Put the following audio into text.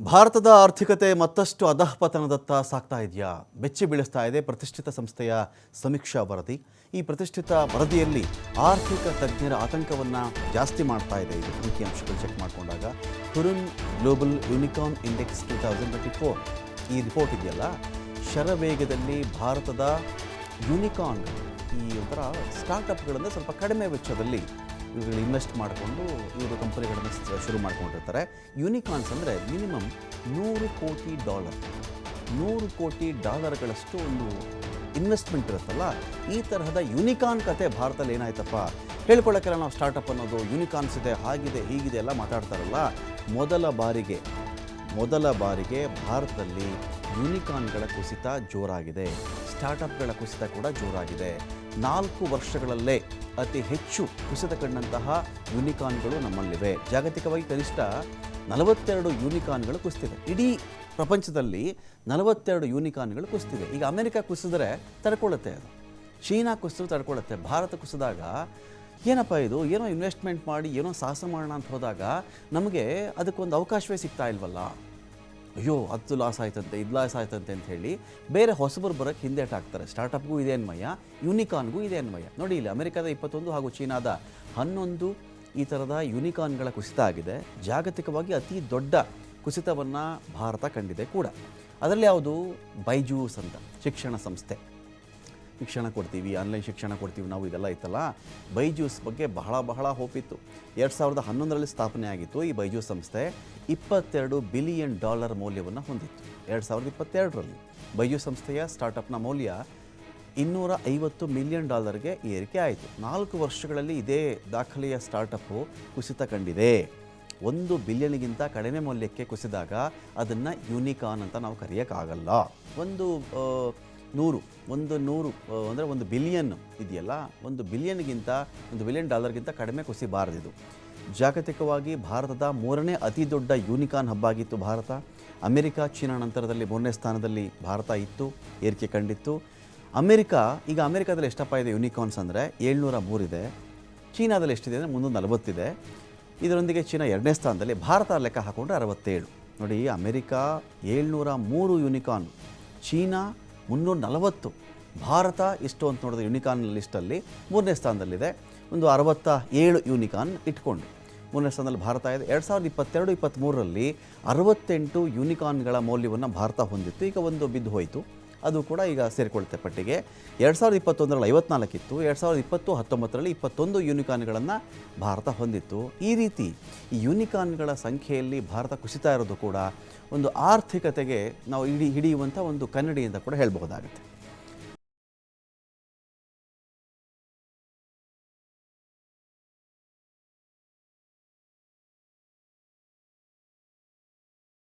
ಭಾರತದ ಆರ್ಥಿಕತೆ ಮತ್ತಷ್ಟು ಅಧಃಪತನದತ್ತ ಸಾಗ್ತಾ ಇದೆಯಾ? ಬೆಚ್ಚಿ ಬೀಳಿಸ್ತಾ ಇದೆ ಪ್ರತಿಷ್ಠಿತ ಸಂಸ್ಥೆಯ ಸಮೀಕ್ಷಾ ವರದಿ. ಈ ಪ್ರತಿಷ್ಠಿತ ವರದಿಯಲ್ಲಿ ಆರ್ಥಿಕ ತಜ್ಞರ ಆತಂಕವನ್ನು ಜಾಸ್ತಿ ಮಾಡ್ತಾ ಇದೆ. ಇದು ಅಂಕಿಅಂಶಗಳು ಚೆಕ್ ಮಾಡಿಕೊಂಡಾಗ ಹುರುನ್ ಗ್ಲೋಬಲ್ ಯೂನಿಕಾರ್ನ್ ಇಂಡೆಕ್ಸ್ 2024 ಈ ರಿಪೋರ್ಟ್ ಇದೆಯಲ್ಲ, ಶರವೇಗದಲ್ಲಿ ಭಾರತದ ಯೂನಿಕಾರ್ನ್, ಈ ಒಂಥರ ಸ್ಟಾರ್ಟಪ್ಗಳನ್ನು ಸ್ವಲ್ಪ ಕಡಿಮೆ ವೆಚ್ಚದಲ್ಲಿ ಇವುಗಳು ಇನ್ವೆಸ್ಟ್ ಮಾಡಿಕೊಂಡು ಇವರು ಕಂಪನಿಗಳನ್ನು ಶುರು ಮಾಡ್ಕೊಂಡಿರ್ತಾರೆ. ಯೂನಿಕಾರ್ನ್ಸ್ ಅಂದರೆ ಮಿನಿಮಮ್ $100 ಕೋಟಿ ಒಂದು ಇನ್ವೆಸ್ಟ್ಮೆಂಟ್ ಇರುತ್ತಲ್ಲ. ಈ ತರಹದ ಯೂನಿಕಾರ್ನ್ ಕತೆ ಭಾರತದಲ್ಲಿ ಏನಾಯ್ತಪ್ಪ ಹೇಳ್ಕೊಳ್ಳೋಕ್ಕೆಲ್ಲ ನಾವು ಸ್ಟಾರ್ಟಪ್ ಅನ್ನೋದು ಯೂನಿಕಾರ್ನ್ಸ್ ಇದೆ, ಹಾಗಿದೆ ಹೀಗಿದೆ ಎಲ್ಲ ಮಾತಾಡ್ತಾರಲ್ಲ. ಮೊದಲ ಬಾರಿಗೆ ಭಾರತದಲ್ಲಿ ಯೂನಿಕಾರ್ನ್ಗಳ ಕುಸಿತ ಜೋರಾಗಿದೆ, ಸ್ಟಾರ್ಟಪ್ಗಳ ಕುಸಿತ ಕೂಡ ಜೋರಾಗಿದೆ. 4 ವರ್ಷಗಳಲ್ಲೇ ಅತಿ ಹೆಚ್ಚು ಕುಸಿತ ಕಂಡಂತಹ ಯೂನಿಕಾರ್ನ್ಗಳು ನಮ್ಮಲ್ಲಿವೆ. ಜಾಗತಿಕವಾಗಿ ಕನಿಷ್ಠ 42 ಯೂನಿಕಾರ್ನ್ಗಳು ಕುಸಿತಿವೆ. ಇಡೀ ಪ್ರಪಂಚದಲ್ಲಿ 42 ಯೂನಿಕಾರ್ನ್ಗಳು ಕುಸಿತಿವೆ. ಈಗ ಅಮೆರಿಕ ಕುಸಿದ್ರೆ ತಡ್ಕೊಳ್ಳುತ್ತೆ, ಅದು ಚೀನಾ ಕುಸಿದ್ರು ತಡ್ಕೊಳ್ಳುತ್ತೆ. ಭಾರತ ಕುಸಿದಾಗ ಏನಪ್ಪ ಇದು, ಏನೋ ಇನ್ವೆಸ್ಟ್ಮೆಂಟ್ ಮಾಡಿ ಏನೋ ಸಾಹಸ ಮಾಡೋಣ ಅಂತ ಹೋದಾಗ ನಮಗೆ ಅದಕ್ಕೊಂದು ಅವಕಾಶವೇ ಸಿಗ್ತಾ ಇಲ್ವಲ್ಲ. ಅಯ್ಯೋ ಅದು ಲಾಸ್ ಆಯ್ತಂತೆ, ಇದು ಲಾಸ್ ಆಯ್ತಂತೆ ಅಂತ ಹೇಳಿ ಬೇರೆ ಹೊಸಬರು ಬರೋಕ್ಕೆ ಹಿಂದೇಟಾಗ್ತಾರೆ. ಸ್ಟಾರ್ಟಪ್ಗೂ ಇದೆ ಅನ್ವಯ, ಯೂನಿಕಾರ್ನ್ಗೂ ಇದೆ ಅನ್ವಯ. ನೋಡಿ, ಇಲ್ಲಿ ಅಮೆರಿಕದ 21 ಹಾಗೂ ಚೀನಾದ 11 ಈ ಥರದ ಯೂನಿಕಾರ್ನ್ಗಳ ಕುಸಿತ ಆಗಿದೆ. ಜಾಗತಿಕವಾಗಿ ಅತಿ ದೊಡ್ಡ ಕುಸಿತವನ್ನು ಭಾರತ ಕಂಡಿದೆ ಕೂಡ. ಅದರಲ್ಲಿ ಯಾವುದು? ಬೈಜೂಸ್ ಅಂತ ಶಿಕ್ಷಣ ಸಂಸ್ಥೆ. ಶಿಕ್ಷಣ ಕೊಡ್ತೀವಿ, ಆನ್ಲೈನ್ ಶಿಕ್ಷಣ ಕೊಡ್ತೀವಿ ನಾವು, ಇದೆಲ್ಲ ಇತ್ತಲ್ಲ. ಬೈಜೂಸ್ ಬಗ್ಗೆ ಬಹಳ ಹೋಪಿತ್ತು. 2011ರಲ್ಲಿ ಸ್ಥಾಪನೆ ಆಗಿತ್ತು ಈ ಬೈಜೂಸ್ ಸಂಸ್ಥೆ. $22 ಬಿಲಿಯನ್ ಮೌಲ್ಯವನ್ನು ಹೊಂದಿತ್ತು 2022ರಲ್ಲಿ. ಬೈಜೂಸ್ ಸಂಸ್ಥೆಯ ಸ್ಟಾರ್ಟಪ್ನ ಮೌಲ್ಯ $250 ಮಿಲಿಯನ್ ಏರಿಕೆ ಆಯಿತು. 4 ವರ್ಷಗಳಲ್ಲಿ ಇದೇ ದಾಖಲೆಯ ಸ್ಟಾರ್ಟಪ್ಪು ಕುಸಿತ ಕಂಡಿದೆ. 1 ಬಿಲಿಯನ್ಗಿಂತ ಕಡಿಮೆ ಮೌಲ್ಯಕ್ಕೆ ಕುಸಿದಾಗ ಅದನ್ನು ಯೂನಿಕಾರ್ನ್ ಅಂತ ನಾವು ಕರೆಯೋಕ್ಕಾಗಲ್ಲ. ಒಂದು ನೂರು ಅಂದರೆ 1 ಬಿಲಿಯನ್ ಇದೆಯಲ್ಲ, $1 ಬಿಲಿಯನ್ ಕಡಿಮೆ ಕುಸಿಬಾರದಿದು. ಜಾಗತಿಕವಾಗಿ ಭಾರತದ 3ನೇ ಅತಿ ದೊಡ್ಡ ಯೂನಿಕಾರ್ನ್ ಹಬ್ ಆಗಿತ್ತು ಭಾರತ. ಅಮೆರಿಕ, ಚೀನಾ ನಂತರದಲ್ಲಿ 3ನೇ ಸ್ಥಾನದಲ್ಲಿ ಭಾರತ ಇತ್ತು, ಏರಿಕೆ ಕಂಡಿತ್ತು. ಈಗ ಅಮೆರಿಕಾದಲ್ಲಿ ಎಷ್ಟಪ್ಪ ಇದೆ ಯೂನಿಕಾರ್ನ್ಸ್ ಅಂದರೆ 703 ಇದೆ. ಚೀನಾದಲ್ಲಿ ಎಷ್ಟಿದೆ ಅಂದರೆ 340 ಇದೆ. ಇದರೊಂದಿಗೆ ಚೀನಾ 2ನೇ ಸ್ಥಾನದಲ್ಲಿ, ಭಾರತ ಲೆಕ್ಕ ಹಾಕೊಂಡ್ರೆ 67. ನೋಡಿ, ಅಮೆರಿಕ 703 ಯೂನಿಕಾರ್ನ್, ಚೀನಾ 340, ಭಾರತ ಎಷ್ಟು ಅಂತ ನೋಡಿದ್ರೆ ಯೂನಿಕಾರ್ನ್ ಲಿಸ್ಟಲ್ಲಿ 3ನೇ ಸ್ಥಾನದಲ್ಲಿದೆ. ಒಂದು 67 ಯೂನಿಕಾರ್ನ್ ಇಟ್ಕೊಂಡು 3ನೇ ಸ್ಥಾನದಲ್ಲಿ ಭಾರತ ಇದೆ. 2022-23ರಲ್ಲಿ 68 ಯೂನಿಕಾರ್ನ್ಗಳ ಮೌಲ್ಯವನ್ನು ಭಾರತ ಹೊಂದಿತ್ತು. ಈಗ ಒಂದು ಬಿದ್ದು ಹೋಯಿತು, ಅದು ಕೂಡ ಈಗ ಸೇರಿಕೊಳ್ಳುತ್ತೆ ಪಟ್ಟಿಗೆ. 2021ರಲ್ಲಿ 54 ಇತ್ತು. 2020-19ರಲ್ಲಿ 21 ಯೂನಿಕಾರ್ನ್ಗಳನ್ನು ಭಾರತ ಹೊಂದಿತ್ತು. ಈ ರೀತಿ ಈ ಯೂನಿಕಾರ್ನ್ಗಳ ಸಂಖ್ಯೆಯಲ್ಲಿ ಭಾರತ ಕುಸಿತಾ ಇರೋದು ಕೂಡ ಒಂದು ಆರ್ಥಿಕತೆಗೆ ನಾವು ಹಿಡಿಯುವಂಥ ಒಂದು ಕನ್ನಡಿ ಅಂತ ಕೂಡ ಹೇಳಬಹುದಾಗುತ್ತೆ.